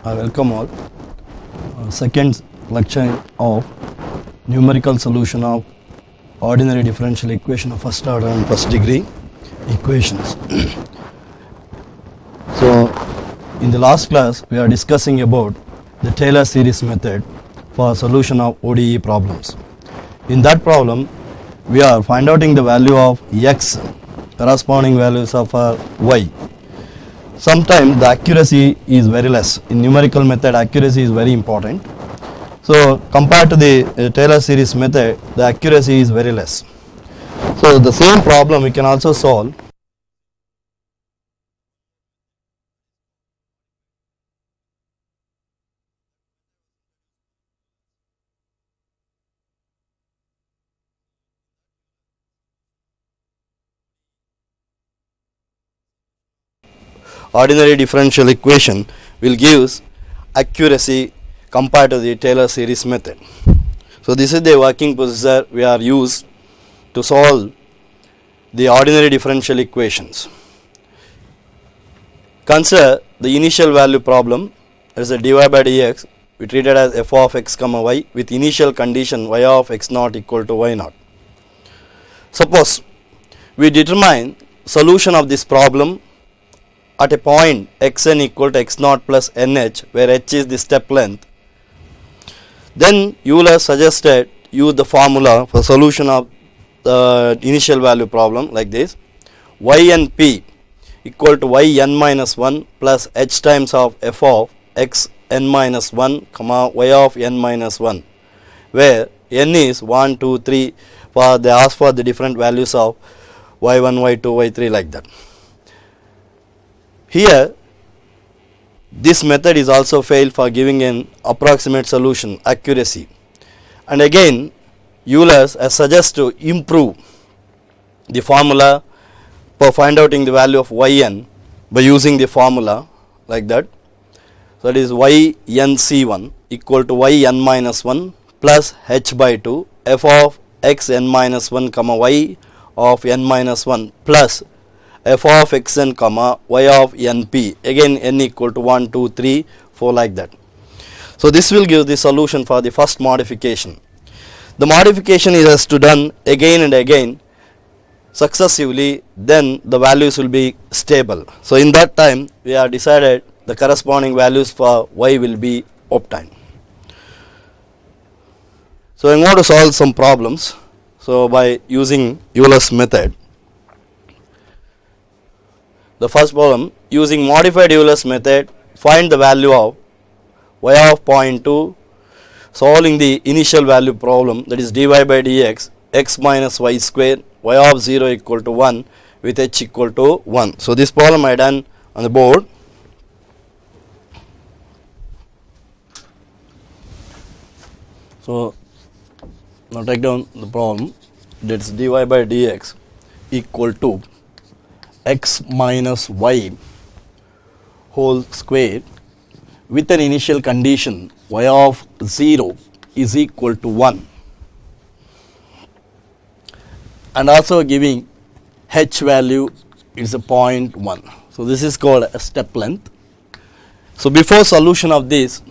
I welcome all. Second lecture of numerical solution of ordinary differential equation of first order and first degree equations. So, in the last class we are discussing about the Taylor series method for solution of ODE problems. In that problem, we are finding the value of x, corresponding values of y. Sometimes the accuracy is very less. In numerical method, accuracy is very important. So compared to the Taylor series method, the accuracy is very less. So the same problem we can also solve. Ordinary differential equation will give accuracy compared to the Taylor series method. So this is the working procedure we are used to solve the ordinary differential equations. Consider the initial value problem as a dy by dx. We treat it as f of x comma y with initial condition y of x naught equal to y naught. Suppose we determine solution of this problem at a point xn equal to x naught plus nh, where h is the step length. Then Euler suggested use the formula for solution of the initial value problem like this: yn p equal to yn minus 1 plus h times of f of x n minus 1 comma y of n minus 1, where n is 1, 2, 3, for they ask for the different values of y1, y2, y3 like that. Here this method is also failed for giving an approximate solution accuracy, and again Euler has suggested to improve the formula for find outing the value of yn by using the formula like that. So that is ync1 equal to yn minus 1 plus h by 2 f of x n minus 1 comma y of n minus 1 plus f of xn comma y of np, again n equal to 1, 2, 3, 4 like that. So this will give the solution for the first modification. The modification is has to done again and again successively, then the values will be stable. So in that time we have decided the corresponding values for y will be obtained. So I am going to solve some problems. So by using Euler's method, the first problem, using modified Euler's method, find the value of y of 0.2, solving the initial value problem, that is dy by dx x minus y square y of 0 equal to 1 with h equal to 1. So this problem I done on the board. So now take down the problem, that is dy by dx equal to x minus y whole square with an initial condition y of 0 is equal to 1, and also giving h value is a 0.1. So this is called a step length. So before solution of this,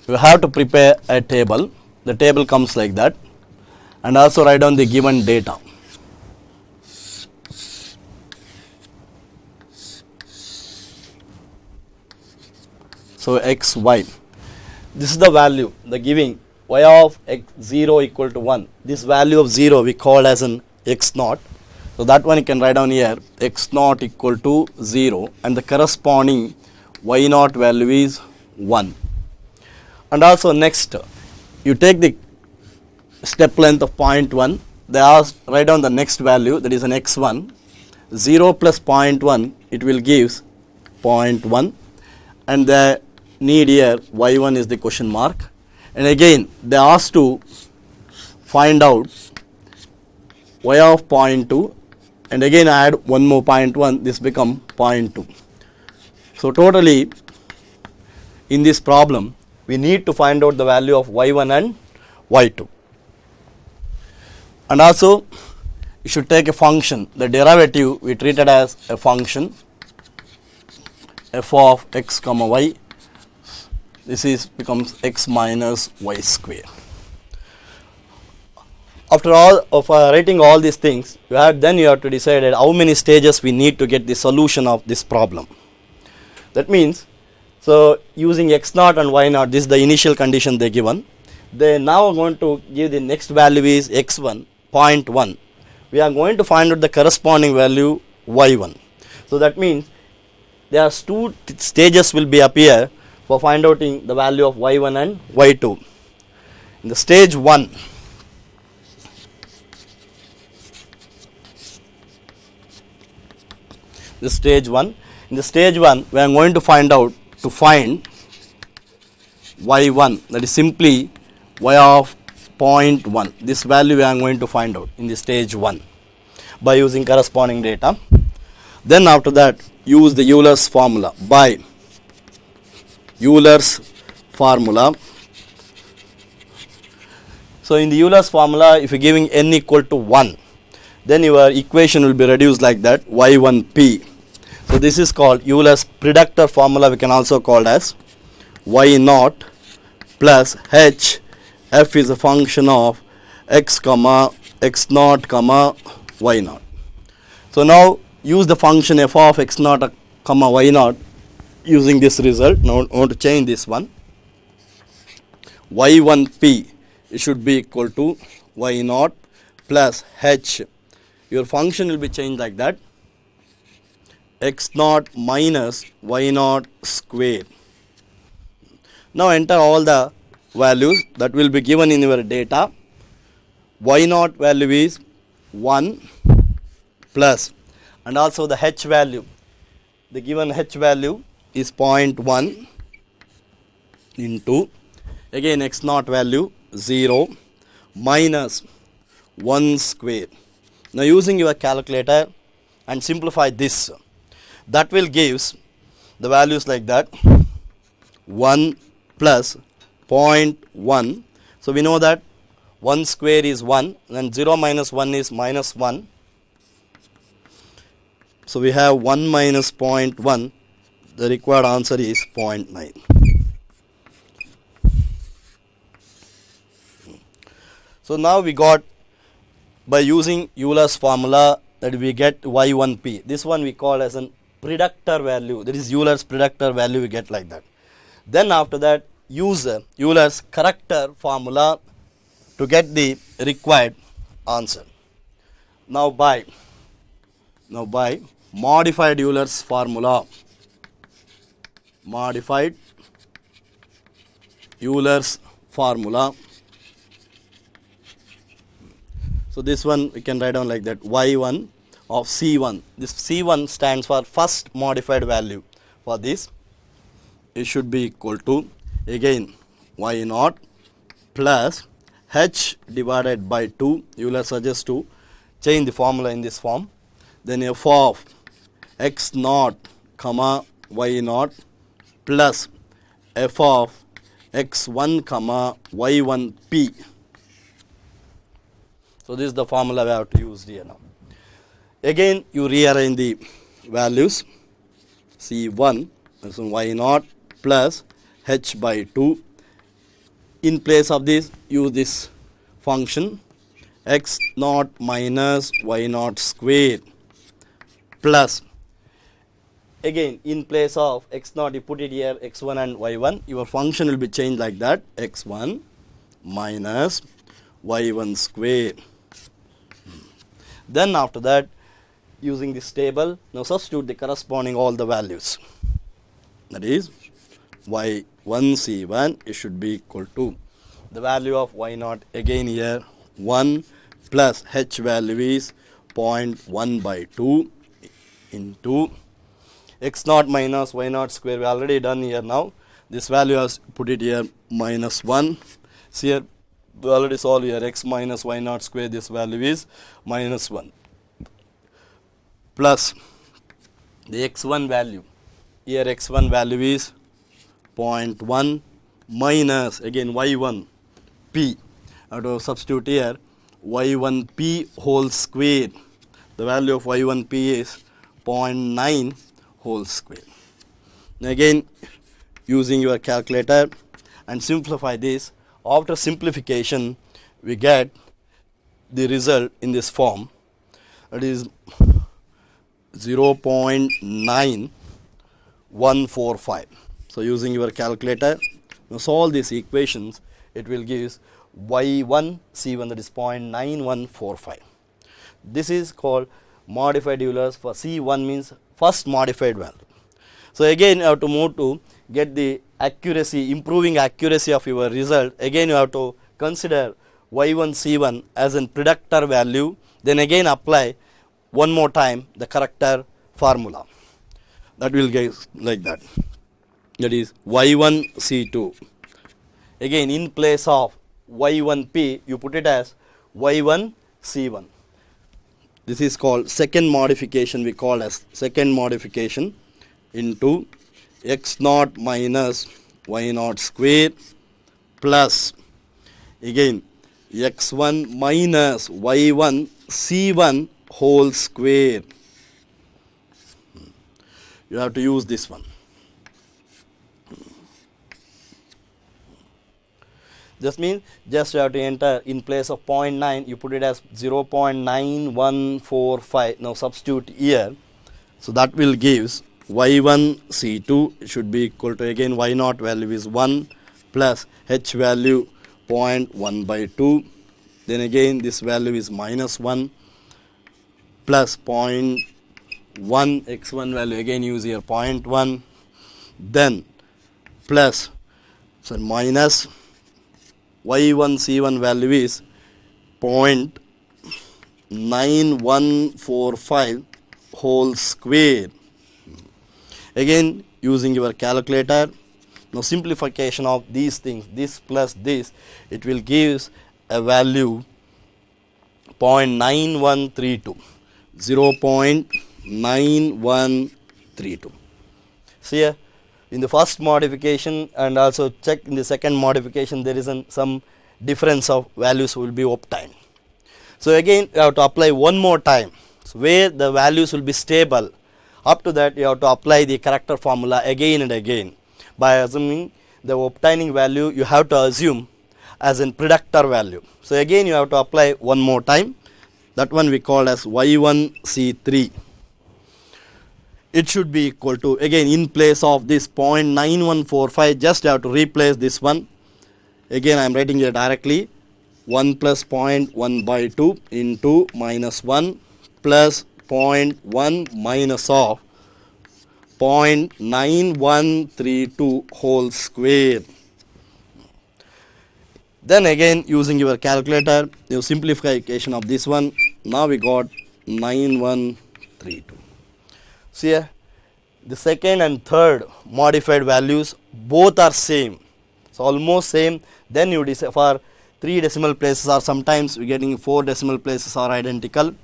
you have to prepare a table. The table comes like that, and also write down the given data. So x, y, this is the value, the giving y of x 0 equal to 1. This value of 0 we call as an x naught. So that one you can write down here, x naught equal to 0, and the corresponding y naught value is 1. And also next, you take the step length of 0.1, they ask write down the next value, that is an x1, 0 plus 0.1, it will give 0.1, and the need here y1 is the question mark, and again they ask to find out y of 0.2, and again add one more 0.1, this become 0.2. So totally in this problem we need to find out the value of y1 and y2, and also you should take a function, the derivative we treated as a function f of x comma y This is becomes x minus y square. After all of writing all these things, then you have to decide how many stages we need to get the solution of this problem. That means, so using x naught and y naught, this is the initial condition they given. They now are going to give the next value is x1, 0.1. We are going to find out the corresponding value y1. So that means there are two stages will be appear for find out the value of y1 and y2. In the stage 1, in the stage 1 we are going to find y1, that is simply y of 0.1. This value we are going to find out in the stage 1 by using corresponding data. Then after that, use the Euler's formula. By Euler's formula, so in the Euler's formula, if you are giving n equal to 1, then your equation will be reduced like that, y1p. So this is called Euler's Productor formula. We can also call as y naught plus h. F is a function of x comma x naught comma y naught. So now use the function f of x naught comma y naught using this result. Now I want to change this one. y1p, it should be equal to y naught plus h. Your function will be changed like that, x naught minus y naught square. Now enter all the values that will be given in your data. Y naught value is 1 plus, and also the h value, the given h value is 0.1 into, again x naught value 0 minus 1 square. Now using your calculator and simplify this, that will gives the values like that, 1 plus 0.1. So we know that 1 square is 1, and 0 minus 1 is minus 1. So we have 1 minus 0.1, the required answer is 0.9. So now we got, by using Euler's formula, that we get y1p. This one we call as an Productor value, that is Euler's Productor value, we get like that. Then after that, use Euler's Corrector formula to get the required answer. Now by modified Euler's formula, so this one we can write down like that, y1 of c1. This c1 stands for first modified value. For this, it should be equal to, again, y naught plus h divided by 2. Euler suggests to change the formula in this form. Then f of x naught comma y naught plus f of x1 comma y1p. So this is the formula we have to use here now. Again, you rearrange the values. C1 is y naught plus h by 2. In place of this, use this function x naught minus y naught square plus, again in place of x naught you put it here, x1 and y1. Your function will be changed like that, x1 minus y1 square. Then after that, using this table, now substitute the corresponding all the values. That is, y1 c1, it should be equal to the value of y naught, again here 1 plus h value is 0.1 by 2 into x naught minus y naught square. We already done here now. This value has put it here minus 1. See here, we already solved here, x minus y naught square, this value is minus 1 plus the x1 value, here x1 value is 0.1 minus, again y1 p. I have to substitute here y1p whole square. The value of y1p is 0.9 whole square. Now again using your calculator and simplify this. After simplification, we get the result in this form. It is 0.9145. So using your calculator, now solve these equations. It will give y1 c1, that is 0.9145. This is called modified Euler's. For c1 means first modified value. So again you have to move to get the accuracy, improving accuracy of your result. Again you have to consider y1 c1 as a productor value, then again apply one more time the corrector formula. That will get like that. That is y1 c2. Again in place of y1p you put it as y1 c1. This is called second modification, we call as second modification into x naught minus y naught square plus again x1 minus y1 c1 whole square. You have to use this one. This means just you have to enter in place of 0.9, you put it as 0.9145. Now substitute here. So that will gives y1 c2 should be equal to, again y naught value is 1 plus h value 0.1 by 2. Then again this value is minus 1 plus 0.1 x1 value, again use here 0.1, then plus minus y1 c1 value is 0.9145 whole square. Again using your calculator, now simplification of these things, this plus this, it will give a value 0.9132, 0.9132. See here in the first modification and also check in the second modification, there is some difference of values will be obtained. So again you have to apply one more time, so where the values will be stable. Up to that you have to apply the corrector formula again and again. By assuming the obtaining value, you have to assume as in productor value. So again you have to apply one more time. That one we call as y1 c3. It should be equal to, again in place of this 0.9145, just have to replace this one. Again I am writing here directly 1 plus 0.1 by 2 into minus 1 plus 0.1 minus of 0.9132 whole square. Then again using your calculator, your simplification of this one, now we got 9132. See here, the second and third modified values both are same, so almost same. Then you decide for 3 decimal places, or sometimes we getting 4 decimal places are identical.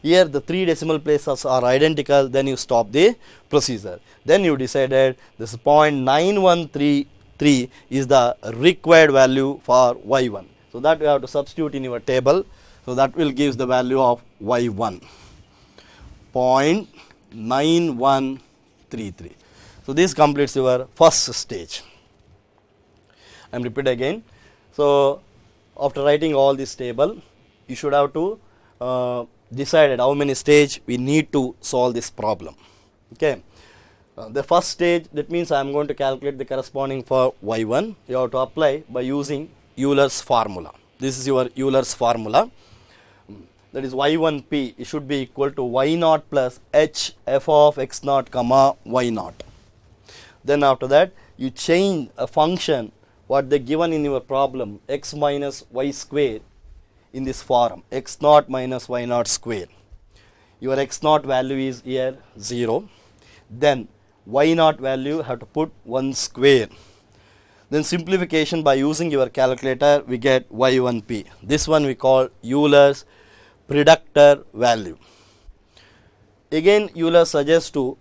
Here the 3 decimal places are identical, then you stop the procedure. Then you decided this 0.9133 is the required value for y1. So that you have to substitute in your table. So that will give the value of y1, 0.9133. So this completes your first stage. I am repeat again. So after writing all this table, you should have to decided how many stage we need to solve this problem. Okay. The first stage, that means I am going to calculate the corresponding for y1. You have to apply by using Euler's formula. This is your Euler's formula. That is y1p, it should be equal to y naught plus h f of x naught comma y naught. Then after that you change a function what they given in your problem, x minus y square, in this form, x naught minus y naught square. Your x naught value is here 0. Then y naught value have to put 1 square. Then simplification by using your calculator, we get y1p. This one we call Euler's productor value. Again Euler suggests to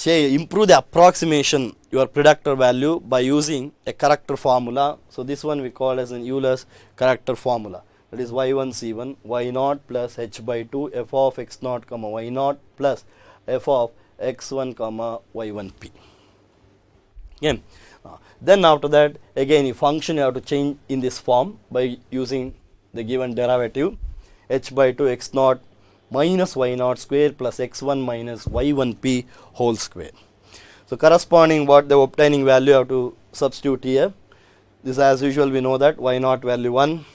improve the approximation your productor value by using a corrector formula. So this one we call as an Euler's corrector formula. That is y1 c1 y naught plus h by 2 f of x naught comma y naught plus f of x1 comma y1p. Okay. Then after that, again a function you have to change in this form by using the given derivative, h by 2 x naught minus y naught square plus x1 minus y1p whole square. So corresponding what the obtaining value you have to substitute here. This as usual we know that y naught value 1,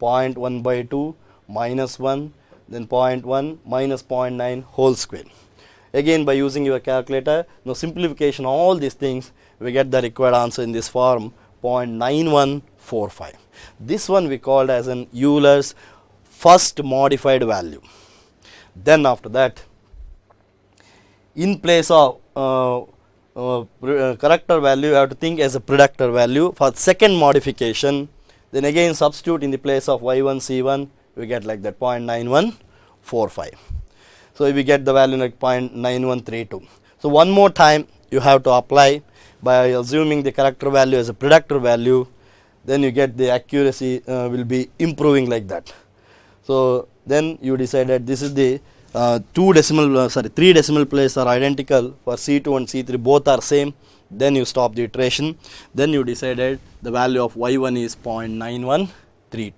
0.1 by 2 minus 1, then 0.1 minus 0.9 whole square. Again by using your calculator, now simplification all these things, we get the required answer in this form 0.9145. This one we called as an Euler's first modified value. Then after that, in place of character value, you have to think as a productor value. For second modification, then again substitute in the place of y1 c1, we get like that 0.9145. So we get the value like 0.9132. So one more time you have to apply by assuming the character value as a productor value, then you get the accuracy will be improving like that. So then you decided this is the 3 decimal places are identical for C2 and C3, both are same. Then you stop the iteration. Then you decided the value of y1 is 0.9133.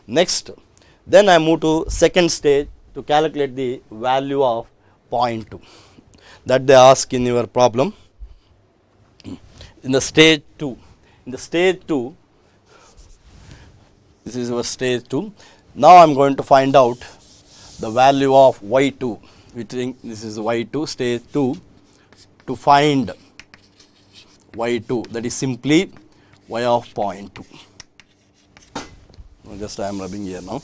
Next, then I move to second stage to calculate the value of 0.2 that they ask in your problem. In the stage 2, this is our stage 2. Now I am going to find out the value of y2. We think this is y2, stage 2. To find y2, that is simply y of 0.2. Just I am rubbing here now.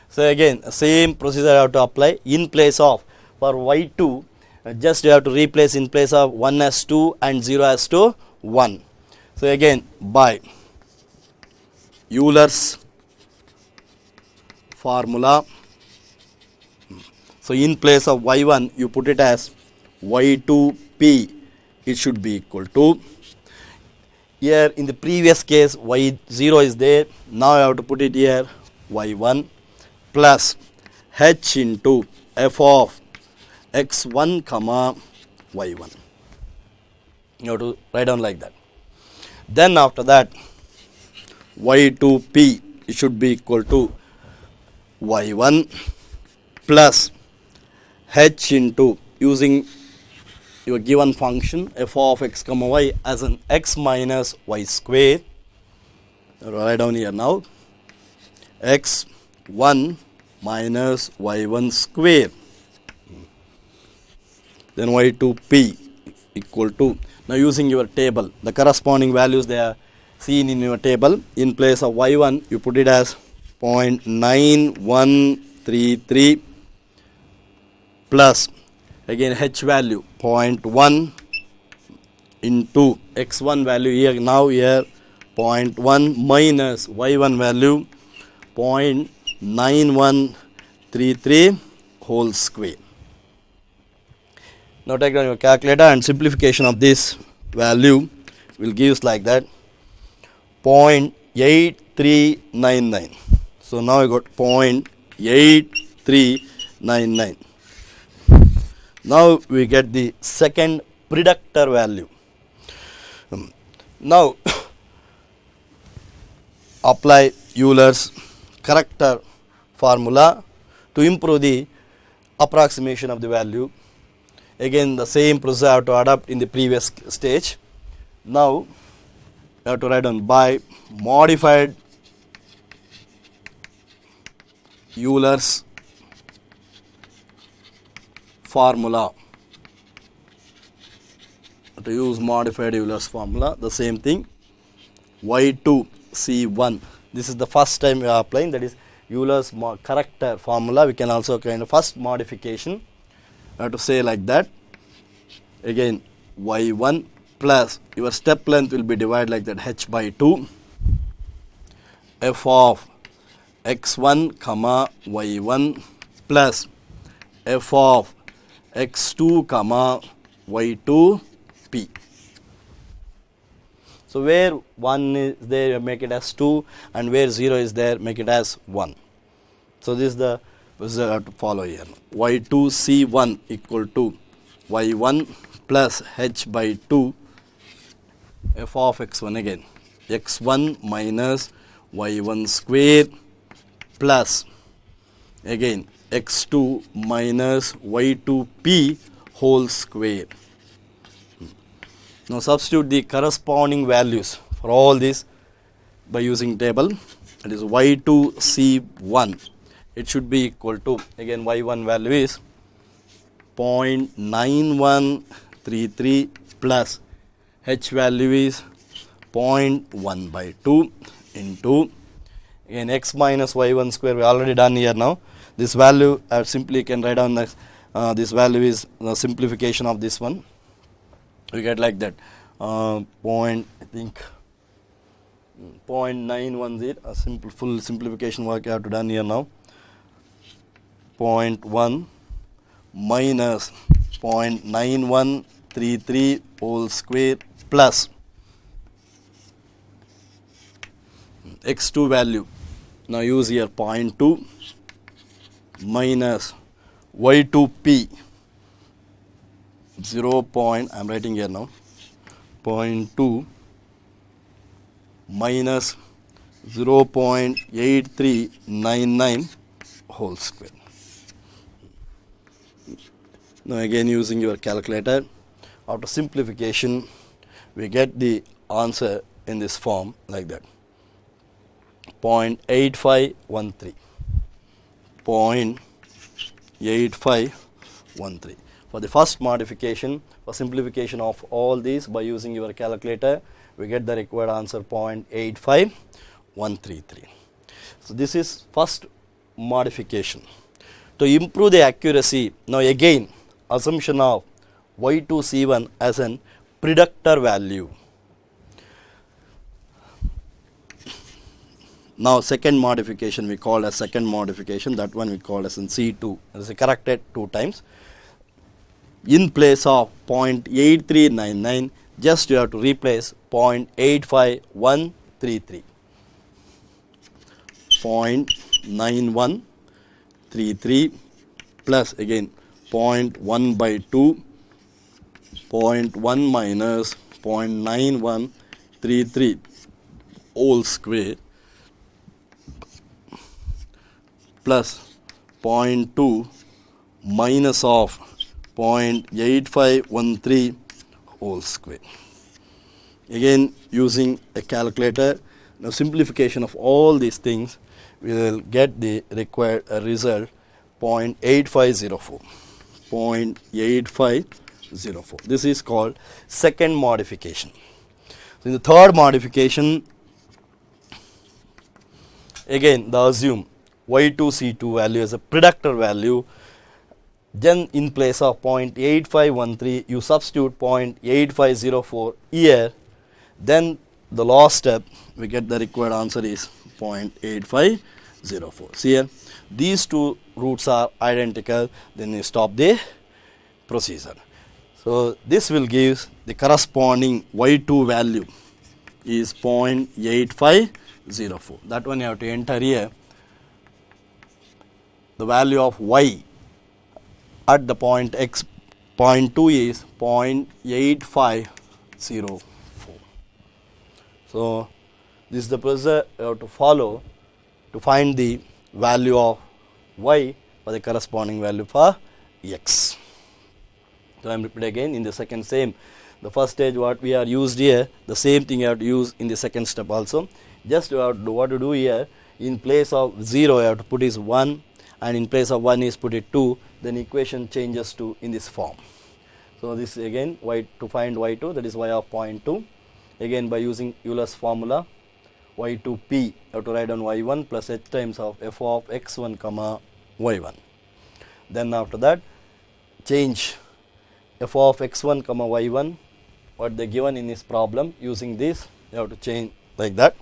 So again same procedure I have to apply. In place of for y2, just you have to replace in place of 1 as 2 and 0 as to 1. So again by Euler's formula, so in place of y1 you put it as y2p, it should be equal to, here in the previous case y0 is there, now I have to put it here y1 plus h into f of x1 comma y1. You have to write down like that. Then after that y2p, it should be equal to y1 plus h into, using your given function f of x comma y as an x minus y square. Write down here now x1 minus y1 square. Then y2p equal to, now using your table, the corresponding values they are seen in your table. In place of y1 you put it as 0.9133 plus again h value 0.1 into x1 value here, now here 0.1 minus y1 value 0.9133 whole square. Now take down your calculator and simplification of this value will give us like that 0.8399. So now I got 0.8399. Now we get the second productor value. Now apply Euler's character formula to improve the approximation of the value. Again the same procedure I have to adapt in the previous stage. Now you have to write down by modified Euler's formula. To use modified Euler's formula, the same thing, y2 c1. This is the first time we are applying, that is Euler's character formula. We can also kind of first modification, I have to say like that. Again y1 plus your step length will be divided like that, h by 2 f of x1 comma y1 plus f of x2 comma y2 p. So where 1 is there, make it as 2, and where 0 is there, make it as 1. So this is the procedure to follow here. y2c1 equal to y1 plus h by 2 f of x1 again, x1 minus y1 square plus again x2 minus y2p whole square. Now substitute the corresponding values for all this by using table. That is y2c1, it should be equal to, again y1 value is 0.9133 plus h value is 0.1 by 2 into, again x minus y1 square we already done here. Now this value I simply can write down this value is the simplification of this one. We get like that, point, I think 0.910, a simple full simplification work I have to done here now. 0.1 minus 0.9133 whole square plus x2 value. Now use here 0.2 minus y2p 0. I am writing here now 0.2 minus 0.8399 whole square. Now again using your calculator, after simplification we get the answer in this form like that, 0.8513, 0.8513. For the first modification, for simplification of all these by using your calculator, we get the required answer 0.85133. So this is first modification. To improve the accuracy, now again assumption of y2c1 as an predictor value. Now second modification we call as second modification, that one we call as in C2, that is corrected 2 times. In place of 0.8399, just you have to replace 0.85133, 0.9133 plus again 0.1 by 2, 0.1 minus 0.9133 whole square plus 0.2 minus of 0.8513 whole square. Again using a calculator, now simplification of all these things, we will get the required result 0.8504. 0.8504. This is called second modification. So in the third modification, again the assume y2c2 value as a predictor value. Then in place of 0.8513 you substitute 0.8504 here. Then the last step we get the required answer is 0.8504. See here, these two roots are identical, then you stop the procedure. So this will give the corresponding y2 value is 0.8504. That one you have to enter here. The value of y at the point x, 0.2 is 0.8504. So this is the procedure you have to follow to find the value of y for the corresponding value for x. So I am repeating again in the second same. The first stage what we are used here, the same thing you have to use in the second step also. Just you have to do what to do here, in place of 0 you have to put is 1, and in place of 1 is put it 2, then equation changes to in this form. So this again y to find y2, that is y of 0.2. Again by using Euler's formula, y2p you have to write down y1 plus h times of f of x1 comma y1. Then after that change f of x1 comma y1 what they given in this problem, using this you have to change like that.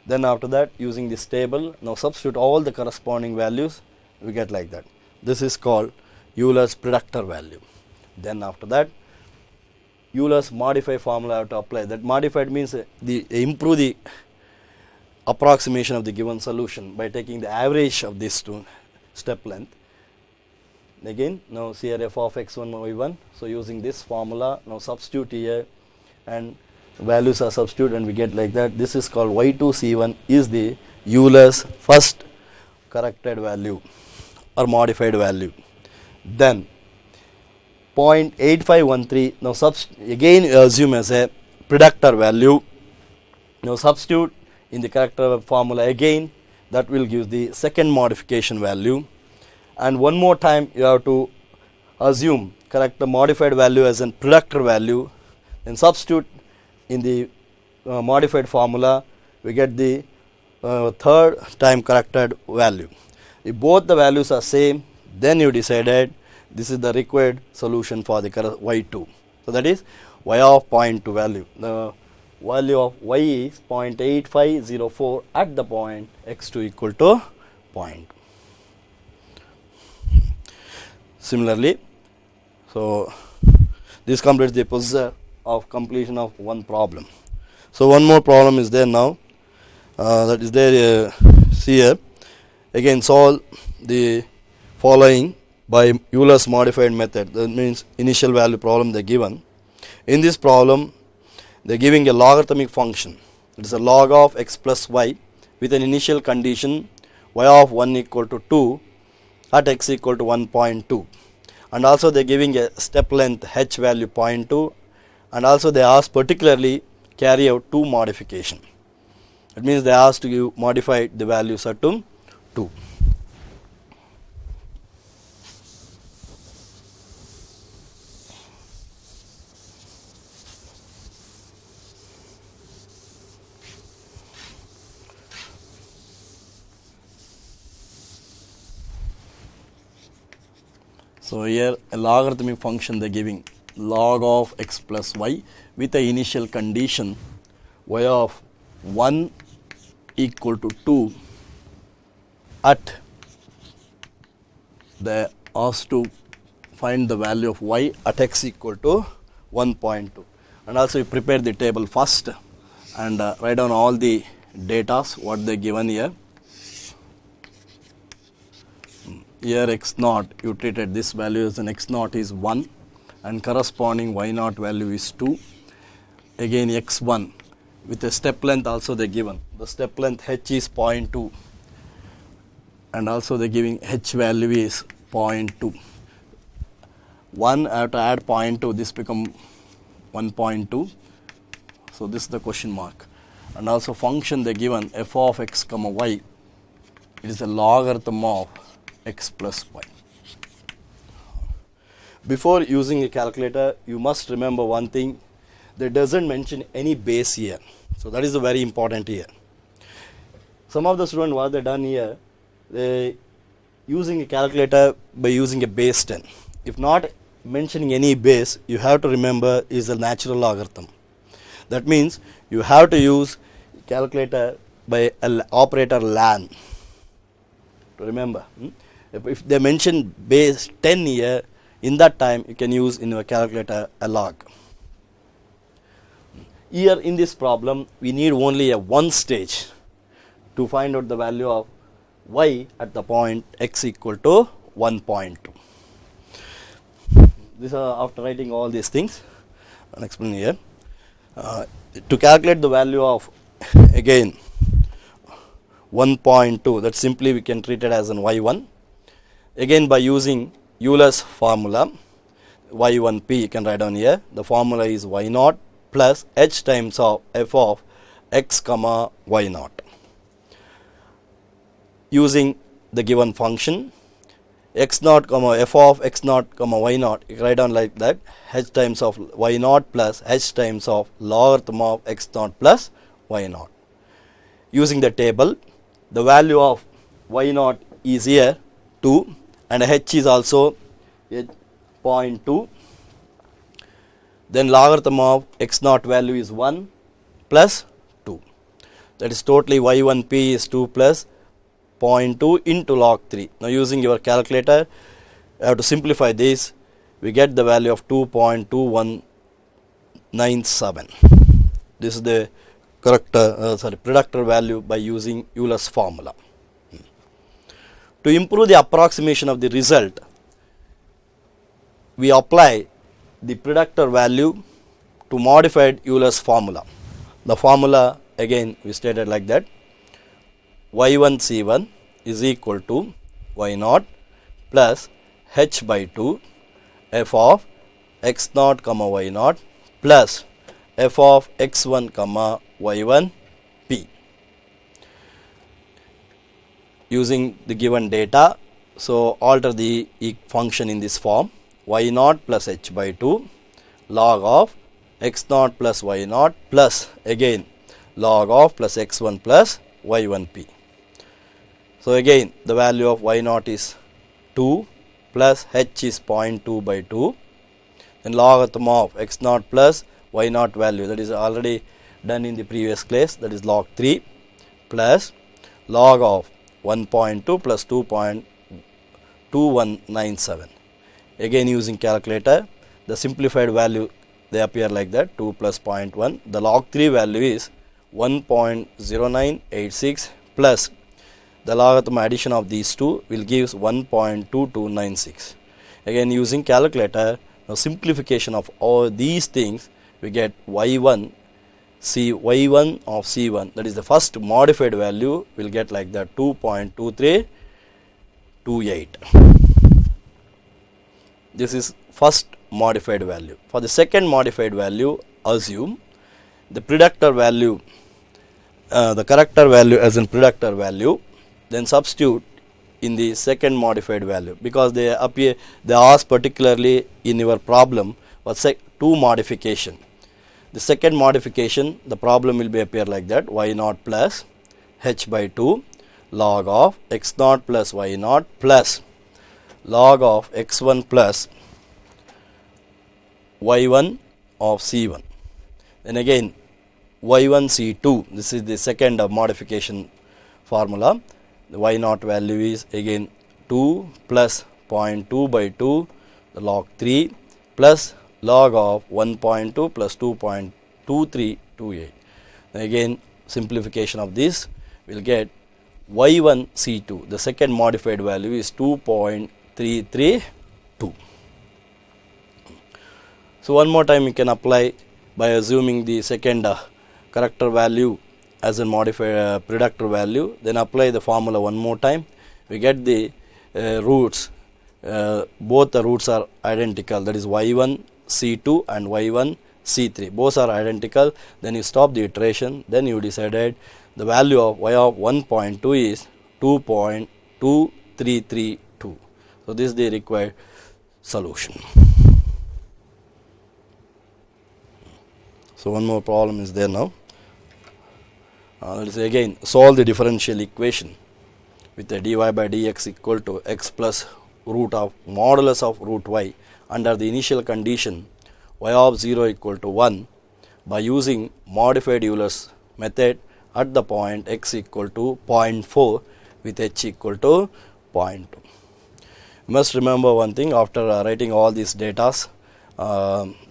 Then after that using this table, now substitute all the corresponding values, we get like that. This is called Euler's predictor value. Then after that Euler's modified formula I have to apply. That modified means improve the approximation of the given solution by taking the average of these two step length. Again, now see here f of x1 y1. So using this formula, now substitute here and values are substituted and we get like that. This is called y2 c1 is the Euler's first corrected value or modified value. Then 0.8513, now again you assume as a productor value. Now substitute in the corrector formula again, that will give the second modification value. And one more time you have to assume correct the modified value as a productor value, then substitute in the modified formula, we get the third time corrected value. If both the values are same, then you decided this is the required solution for the y2. So that is y of 0.2 value. The value of y is 0.8504 at the point x2 equal to 0. Similarly, so this completes the procedure of completion of one problem. So one more problem is there now, that is there, see here, again solve the following by Euler's modified method. That means initial value problem they are given. In this problem they are giving a logarithmic function, it is a log of x plus y with an initial condition y of 1 equal to 2 at x equal to 1.2, and also they are giving a step length h value 0.2, and also they ask particularly carry out two modification. It means they asked to modify the value set to 2. So here a logarithmic function they are giving log of x plus y with the initial condition y of 1 equal to 2 at they asked to find the value of y at x equal to 1.2, and also you prepare the table first and write down all the data what they given here. Here x naught you treated this value as an x naught is 1 and corresponding y naught value is 2. Again x1 with a step length also they given, the step length h is 0.2 and also they giving h value is 0.2. 1 I have to add 0.2, this become 1.2, so this is the question mark. And also function they given f of x comma y, it is a logarithm of x plus y. Before using a calculator you must remember one thing, that doesn't mention any base here, so that is very important here. Some of the students what they done here, they using a calculator by using a base 10. If not mentioning any base, you have to remember is a natural logarithm. That means you have to use calculator by an operator ln to remember. If they mention base 10 here, in that time you can use in your calculator a log. Here in this problem we need only a one stage to find out the value of y at the point x equal to 1.2. This after writing all these things and explain here. To calculate the value of again 1.2, that simply we can treat it as an y1. Again by using Euler's formula, y1p you can write down here, the formula is y naught plus h times of f of x comma y naught. Using the given function x naught comma f of x naught comma y naught, you write down like that, h times of y naught plus h times of logarithm of x naught plus y naught. Using the table, the value of y naught is here 2 and h is also 0.2. Then logarithm of x naught value is 1 plus 2. That is totally y1p is 2 plus 0.2 into log 3. Now using your calculator, you have to simplify this. We get the value of 2.214 2.97. This is the productor value by using Euler's formula. To improve the approximation of the result, we apply the productor value to modified Euler's formula. The formula again we stated like that: y1 c1 is equal to y0 plus h by 2 f of x0 comma y0 plus f of x1 comma y1 p. Using the given data, so alter the function in this form: y0 plus h by 2 log of x0 plus y0 plus again log of plus x1 plus y1p. So again the value of y0 is 2 plus h is 0.2 by 2, then logarithm of x0 plus y0 value, that is already done in the previous class, that is log 3 plus log of 1.2 plus 2.2197. Again using calculator, the simplified value they appear like that: 2 plus 0.1. The log 3 value is 1.0986 plus the logarithm addition of these two will give 1.2296. Again using calculator, now simplification of all these things, we get y1 of c1, that is the first modified value, will get like that: 2.2328. This is first modified value. For the second modified value, assume the productor value, the character value as in productor value, then substitute in the second modified value, because they ask particularly in your problem for two modification. The second modification, the problem will be appear like that: y0 plus h by 2 log of x0 plus y0 plus log of x1 plus y1 of c1. Then again y1 c2, this is the second modification formula. The y0 value is again 2 plus 0.2 by 2 the log 3 plus log of 1.2 plus 2.2328. Again simplification of this will get y1 c2, the second modified value is 2.332. So one more time you can apply by assuming the second character value as a modified productor value, then apply the formula one more time. We get the roots, both the roots are identical, that is y1 c2 and y1 c3, both are identical. Then you stop the iteration, then you decided the value of y of 1.2 is 2.2332. So this is the required solution. So one more problem is there now. Let us say again, solve the differential equation with the dy by dx equal to x plus root of modulus of root y under the initial condition y of 0 equal to 1 by using modified Euler's method at the point x equal to 0.4 with h equal to 0.2. You must remember one thing: after writing all these datas,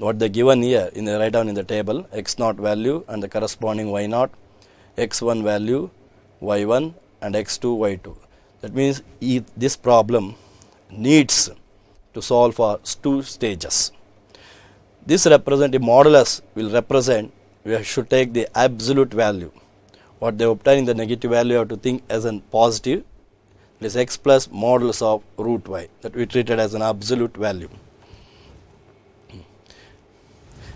what they given here in the write down in the table, x0 value and the corresponding y0, x1 value y1 and x2 y2. That means this problem needs to solve for two stages. This representative modulus will represent, we should take the absolute value. What they obtain in the negative value, you have to think as a positive. It is x plus modulus of root y, that we treated as an absolute value.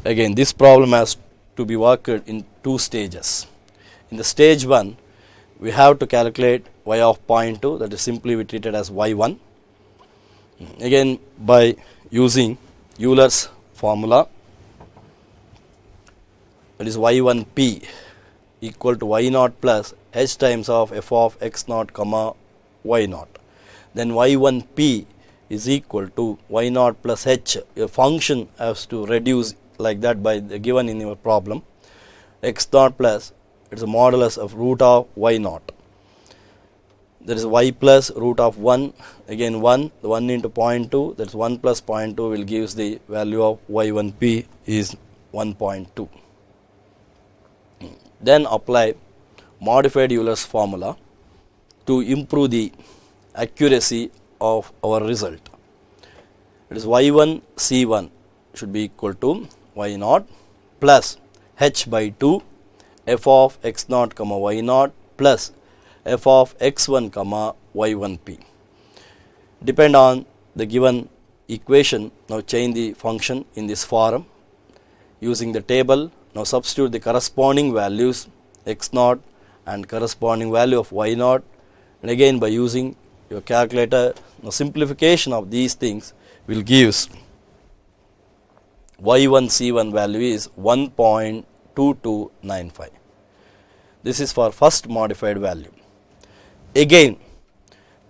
Again, this problem has to be worked in two stages. In the stage 1, we have to calculate y of 0.2, that is simply we treated as y1. Again, by using Euler's formula, that is y1p equal to y0 plus h times of f of x0 comma y0. Then y1p is equal to y0 plus h. A function has to reduce like that by the given in your problem. x0 plus, it is a modulus of root of y0. There is y plus root of 1, again 1, the 1 into 0.2, that is 1 plus 0.2 will give the value of y1p is 1.2. Then apply modified Euler's formula to improve the accuracy of our result. It is y1 c1 should be equal to y0 plus h by 2 f of x0 comma y0 plus f of x1 comma y1p. Depend on the given equation. Now change the function in this form using the table. Now substitute the corresponding values x0 and corresponding value of y0, and again by using your calculator. Now simplification of these things will give y1 c1 value is 1.2295. This is for first modified value. Again,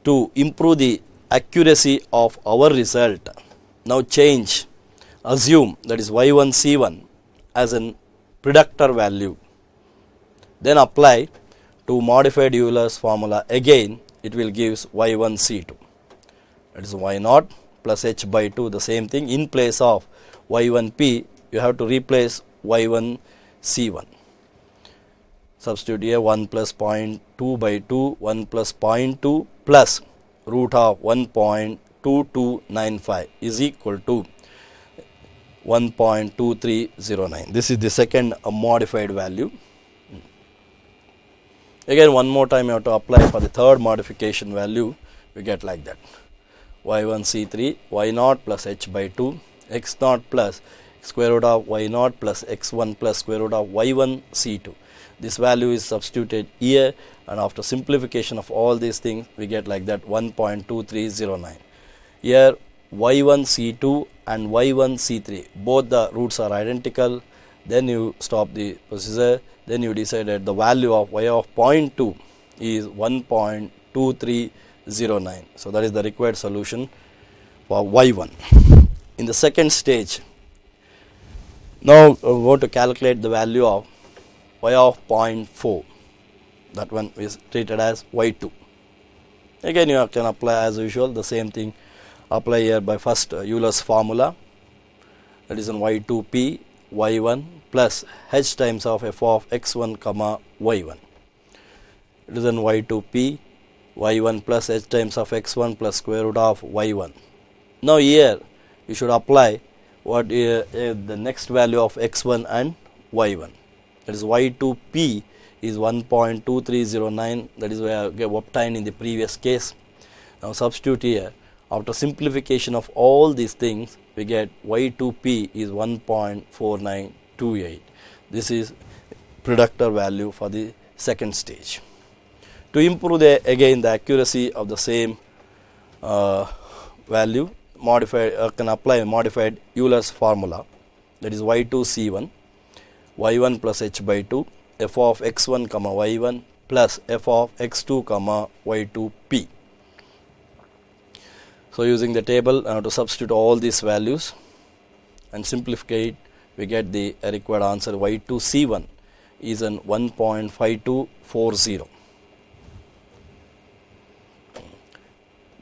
to improve the accuracy of our result, now assume that is y1 c1 as an productor value. Then apply to modified Euler's formula. Again it will give y1 c2, that is y0 plus h by 2, the same thing. In place of y1p you have to replace y1 c1. Substitute here 1 plus 0.2 by 2, 1 plus 0.2 plus root of 1.2295 is equal to 1.2309. This is the second modified value. Again one more time you have to apply for the third modification value. We get like that: y1 c3 y0 plus h by 2 x0 plus square root of y0 plus x1 plus square root of y1 c2. This value is substituted here, and after simplification of all these things we get like that 1.2309. Here y1 c2 and y1 c3 both the roots are identical. Then you stop the procedure. Then you decide that the value of y of 0.2 is 1.2309. So that is the required solution for y1. In the second stage, now we are going to calculate the value of y of 0.4. That one is treated as y2. Again you can apply as usual the same thing. Apply here by first Euler's formula, that is in y2p y1 plus h times of f of x1 comma y1. It is in y2p y1 plus h times of x1 plus square root of y1. Now here you should apply what the next value of x1 and y1. That is y2p is 1.2309. That is where we have obtained in the previous case. Now substitute here. After simplification of all these things we get y2p is 1.4928. This is productor value for the second stage. To improve again the accuracy of the same value, can apply modified Euler's formula, that is y2 c1 y1 plus h by 2 f of x1 comma y1 plus f of x2 comma y2p. So using the table I have to substitute all these values and simplify it. We get the required answer. y2 c1 is an 1.5240.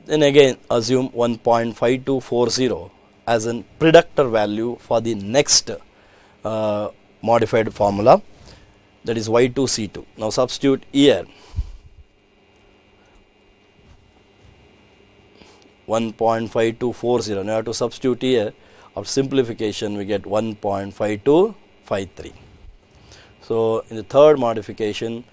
Then again assume 1.5240 as a productor value for the next modified formula, that is y2 c2. Now substitute here 1.5240. Now I have to substitute here. Of simplification we get 1.5253. So in the third modification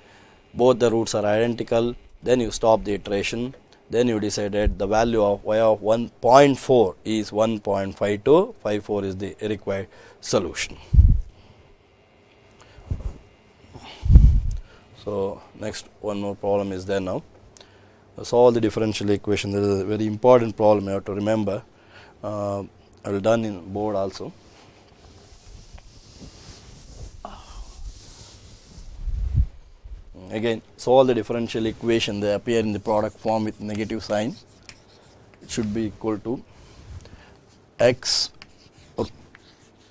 both the roots are identical. Then you stop the iteration. Then you decided the value of y of 1.4 is 1.5254 is the required solution. So next one more problem is there now. Solve the differential equation. This is a very important problem you have to remember. I will done in board also. Again solve the differential equation. They appear in the product form with negative sign. It should be equal to x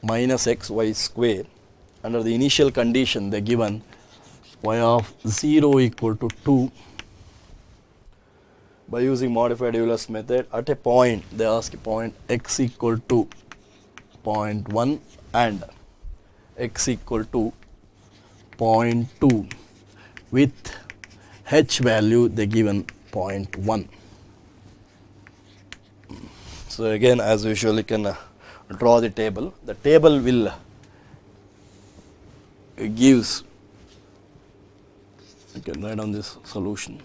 minus xy square. Under the initial condition they given y of 0 equal to 2. By using modified Euler's method, at a point they ask a point x equal to 0.1 and x equal to 0.2 with h value they given 0.1. So again, as usual, you can draw the table. The table will gives, you can write down this solution.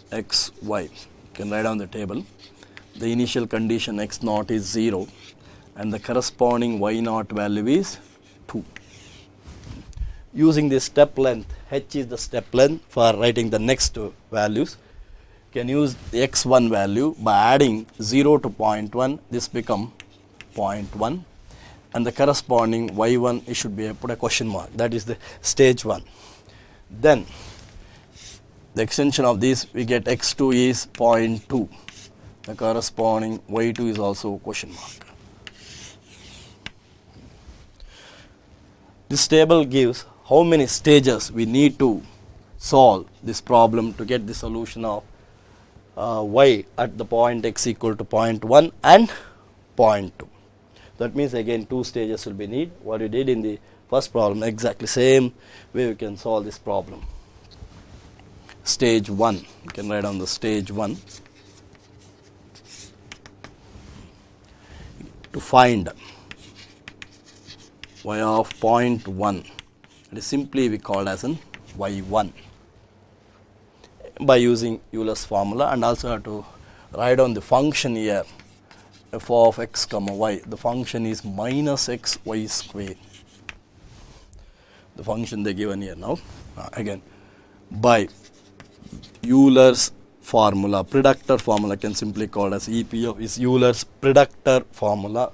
X, y, you can write down the table. The initial condition x naught is 0 and the corresponding y naught value is 2. Using this step length, h is the step length for writing the next values. You can use the x1 value by adding 0 to 0.1, this become 0.1, and the corresponding y1, it should be put a question mark, that is the stage 1. Then the extension of this, we get x2 is 0.2, the corresponding y2 is also question mark. This table gives how many stages we need to solve this problem to get the solution of y at the point x equal to 0.1 and 0.2. That means again 2 stages will be need. What we did in the first problem, exactly same way we can solve this problem. Stage 1, you can write on the stage 1 to find y of 0.1. It is simply we call as an y1 by using Euler's formula, and also have to write down the function here f of x comma y. The function is minus xy square. The function they given here now. Again, by Euler's formula, Productor formula, can simply call as EP of is Euler's Productor formula.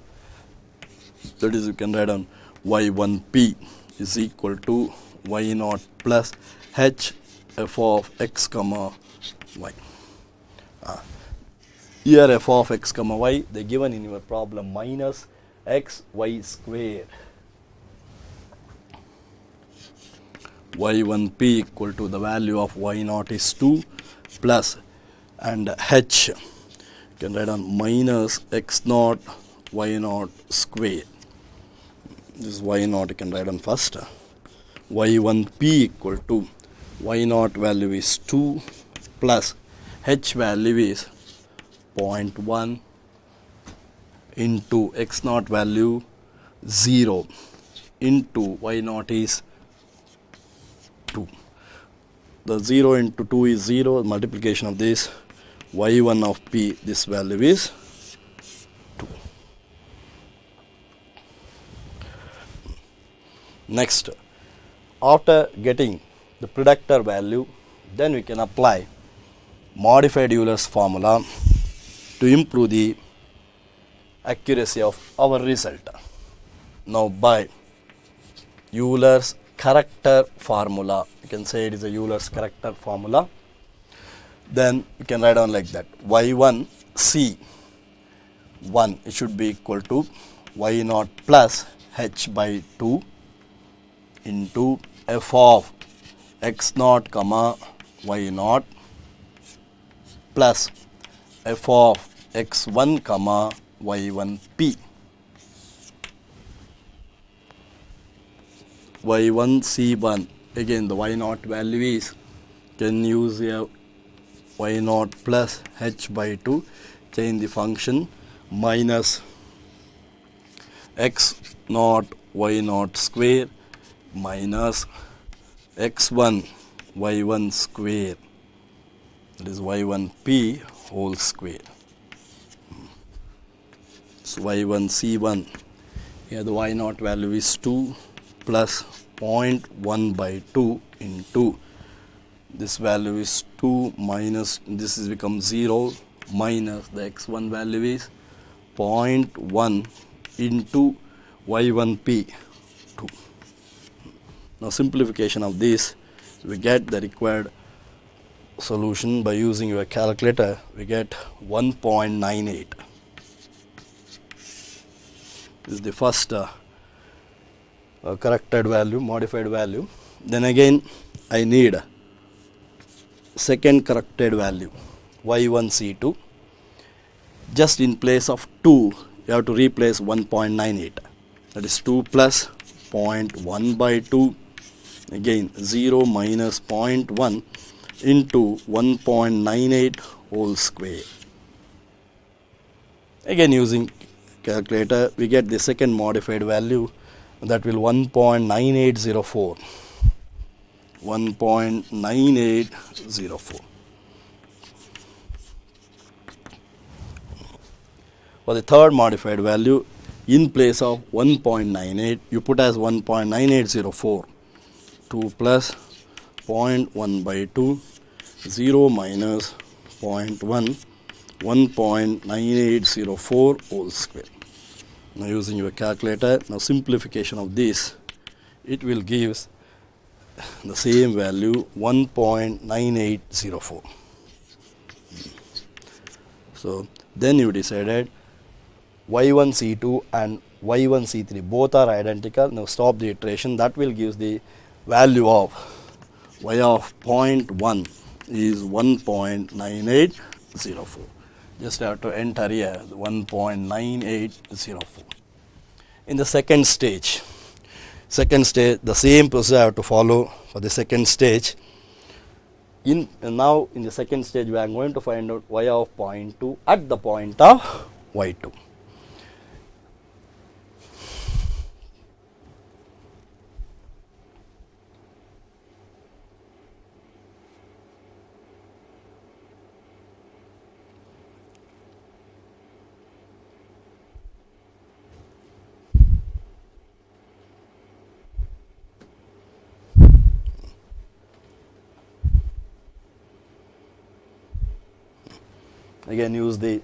That is, you can write on y1p is equal to y naught plus h f of x comma y. Here f of x comma y, they given in your problem minus xy square. y1p equal to the value of y naught is 2 plus, and h, you can write on minus x naught y naught square. This is y naught, you can write on first. y1p equal to y naught value is 2 plus h value is 0.1 into x naught value 0 into y naught is 2. The 0 into 2 is 0, multiplication of this y1 of p, this value is 2. Next, after getting the Productor value, then we can apply modified Euler's formula to improve the accuracy of our result. Now by Euler's character formula, you can say it is a Euler's character formula, then you can write down like that y1 c1, it should be equal to y naught plus h by 2 into f of x naught comma y naught plus f of x1 comma y1p. y1 c1, again the y naught value is, can use here y naught plus h by 2, change the function minus x naught y naught square minus x1 y1 square, that is y1p whole square. So y1 c1, here the y naught value is 2 plus 0.1 by 2 into this value is 2 minus, this is become 0 minus the x1 value is 0.1 into y1p 2. Now simplification of this, we get the required solution by using your calculator. We get 1.98. This is the first corrected value, modified value. Then again I need second corrected value y1 c2. just in place of 2 you have to replace 1.98, that is 2 plus 0.1 by 2, again 0 minus 0.1 into 1.98 whole square. Again using calculator we get the second modified value, that will 1.9804. 1.9804. For the third modified value, in place of 1.98 you put as 1.9804. 2 plus 0.1 by 2, 0 minus 0.1, 1.9804 whole square. Now using your calculator, now simplification of this, it will give the same value 1.9804. So then you decided y1c2 and y1c3 both are identical. Now stop the iteration. That will give the value of y of 0.1 is 1.9804. Just have to enter here 1.9804. In the second stage, the same procedure I have to follow for the second stage. Now in the second stage we are going to find out y of 0.2 at the point of y2. Again use the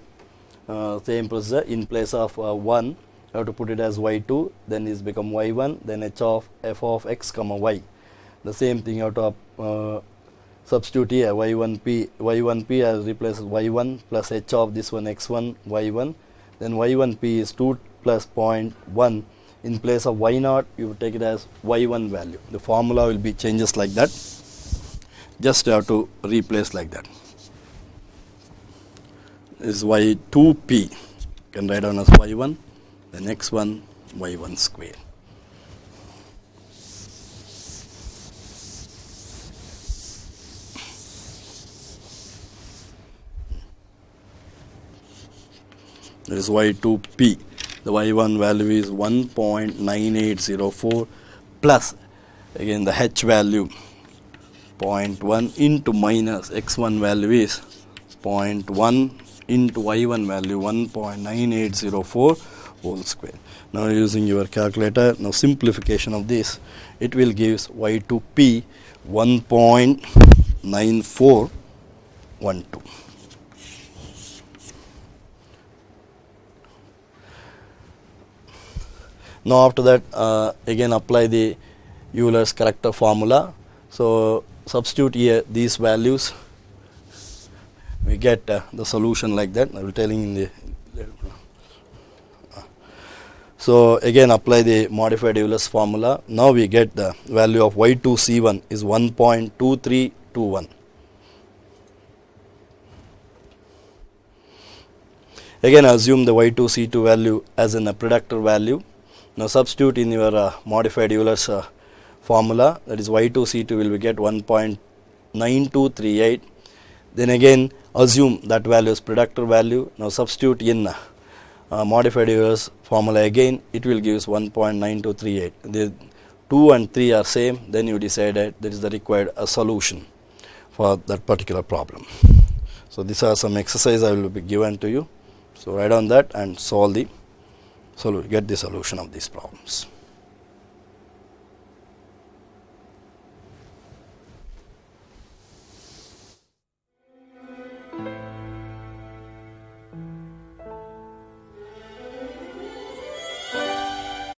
same procedure. In place of 1 you have to put it as y2, then is become y1, then h of f of x comma y. The same thing you have to substitute here y1p as replaces y1 plus h of this one x1 y1, then y1p is 2 plus 0.1. In place of y0 you take it as y1 value. The formula will be changes like that, just have to replace like that. Is y2p, can write down as y1, the next one y1 square. That is y2p. The y1 value is 1.9804 plus again the h value 0.1 into minus x1 value is 0.1 into y1 value 1.9804 whole square. Now using your calculator, now simplification of this, it will give y2p 1.9412. Now after that again apply the Euler's character formula. So substitute here these values, we get the solution like that. I will telling in the so again apply the modified Euler's formula. Now we get the value of y2c1 is 1.2321. Again assume the y2c2 value as in a productor value. Now substitute in your modified Euler's formula, that is y2c2 will be get 1.9238. Then again assume that value is productor value. Now substitute in modified Euler's formula again, it will give us 1.9238. The 2 and 3 are same, then you decided that is the required solution for that particular problem. So these are some exercise I will be given to you. So write on that and solve the get the solution of these problems.